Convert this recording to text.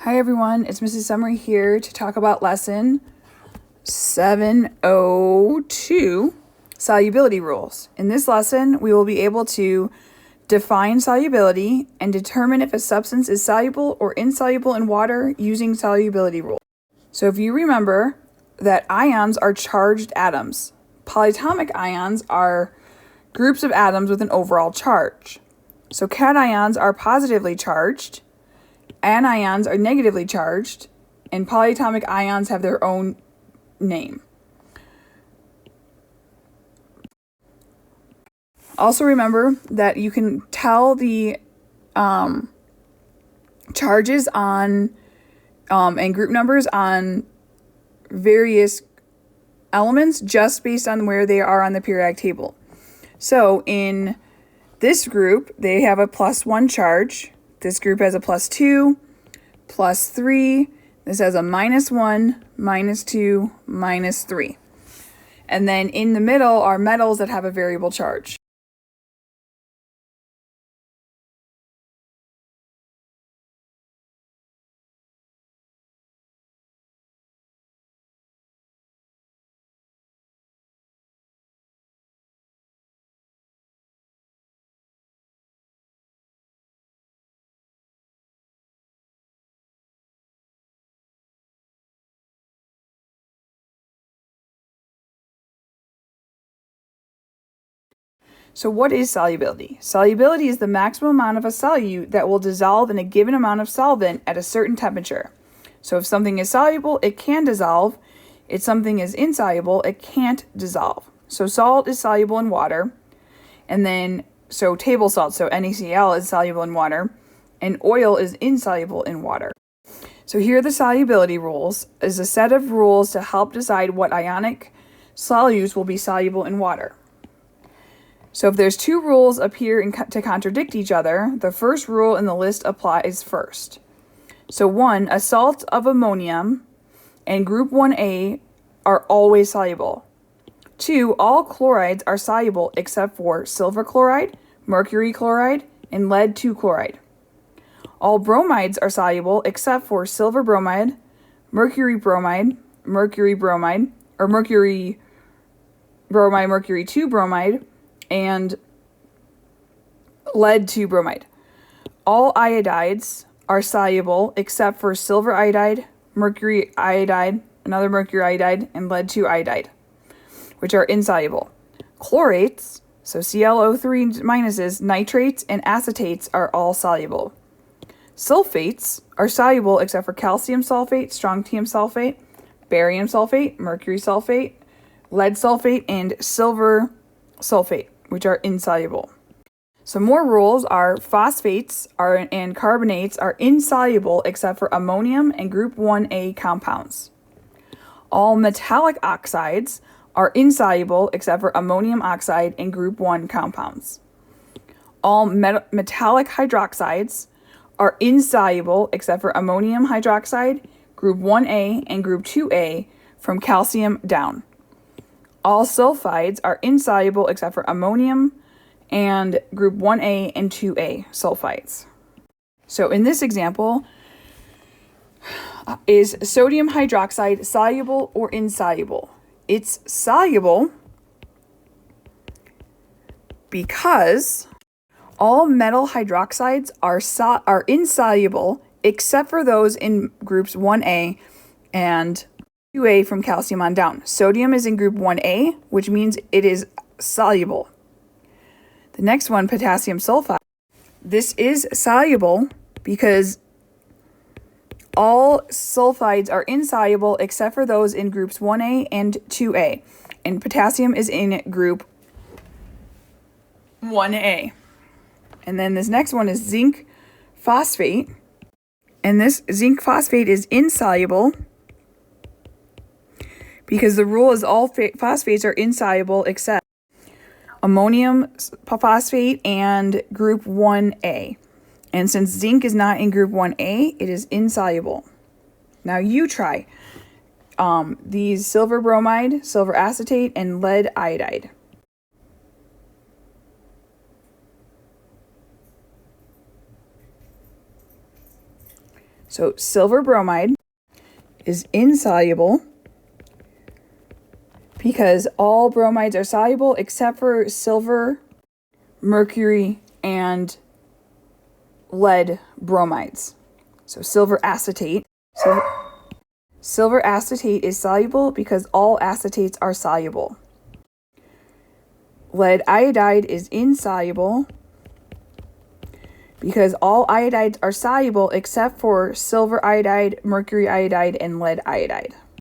Hi everyone, it's Mrs. Summery here to talk about lesson 702, Solubility Rules. In this lesson, we will be able to define solubility and determine if a substance is soluble or insoluble in water using solubility rules. So if you remember that ions are charged atoms, polyatomic ions are groups of atoms with an overall charge. So cations are positively charged, anions are negatively charged, and polyatomic ions have their own name. Also remember that you can tell the charges on and group numbers on various elements just based on where they are on the periodic table. So in this group, they have a +1 charge. This group has a +2, +3. This has a -1, -2, -3. And then in the middle are metals that have a variable charge. So what is solubility? Solubility is the maximum amount of a solute that will dissolve in a given amount of solvent at a certain temperature. So if something is soluble, it can dissolve. If something is insoluble, it can't dissolve. So salt is soluble in water. And then, so table salt, so NaCl is soluble in water. And oil is insoluble in water. So here are the solubility rules, is a set of rules to help decide what ionic solutes will be soluble in water. So if there's two rules appear to contradict each other, the first rule in the list applies first. So 1, a salt of ammonium and group 1A are always soluble. 2, all chlorides are soluble except for silver chloride, mercury chloride, and lead 2 chloride. All bromides are soluble except for silver bromide, mercury bromide, mercury bromide, or mercury bromide, mercury 2 bromide, and lead 2 bromide. All iodides are soluble except for silver iodide, mercury iodide, another mercury iodide, and lead 2 iodide, which are insoluble. Chlorates, so ClO3 minuses, nitrates, and acetates are all soluble. Sulfates are soluble except for calcium sulfate, strontium sulfate, barium sulfate, mercury sulfate, lead sulfate, and silver sulfate, which are insoluble. Some more rules are phosphates and carbonates are insoluble except for ammonium and group 1A compounds. All metallic oxides are insoluble except for ammonium oxide and group 1 compounds. All metallic hydroxides are insoluble except for ammonium hydroxide, group 1A and group 2A from calcium down. All sulfides are insoluble except for ammonium and group 1A and 2A sulfides. So in this example, is sodium hydroxide soluble or insoluble? It's soluble because all metal hydroxides are insoluble except for those in groups 1A and 2A from calcium on down. Sodium is in group 1A, which means it is soluble. The next one, potassium sulfide. This is soluble because all sulfides are insoluble except for those in groups 1A and 2A. And potassium is in group 1A. And then this next one is zinc phosphate. And this zinc phosphate is insoluble because the rule is all phosphates are insoluble except ammonium phosphate and group 1A. And since zinc is not in group 1A, it is insoluble. Now you try these silver bromide, silver acetate, and lead iodide. So silver bromide is insoluble because all bromides are soluble except for silver, mercury, and lead bromides. So silver acetate. Silver acetate is soluble because all acetates are soluble. Lead iodide is insoluble because all iodides are soluble except for silver iodide, mercury iodide, and lead iodide.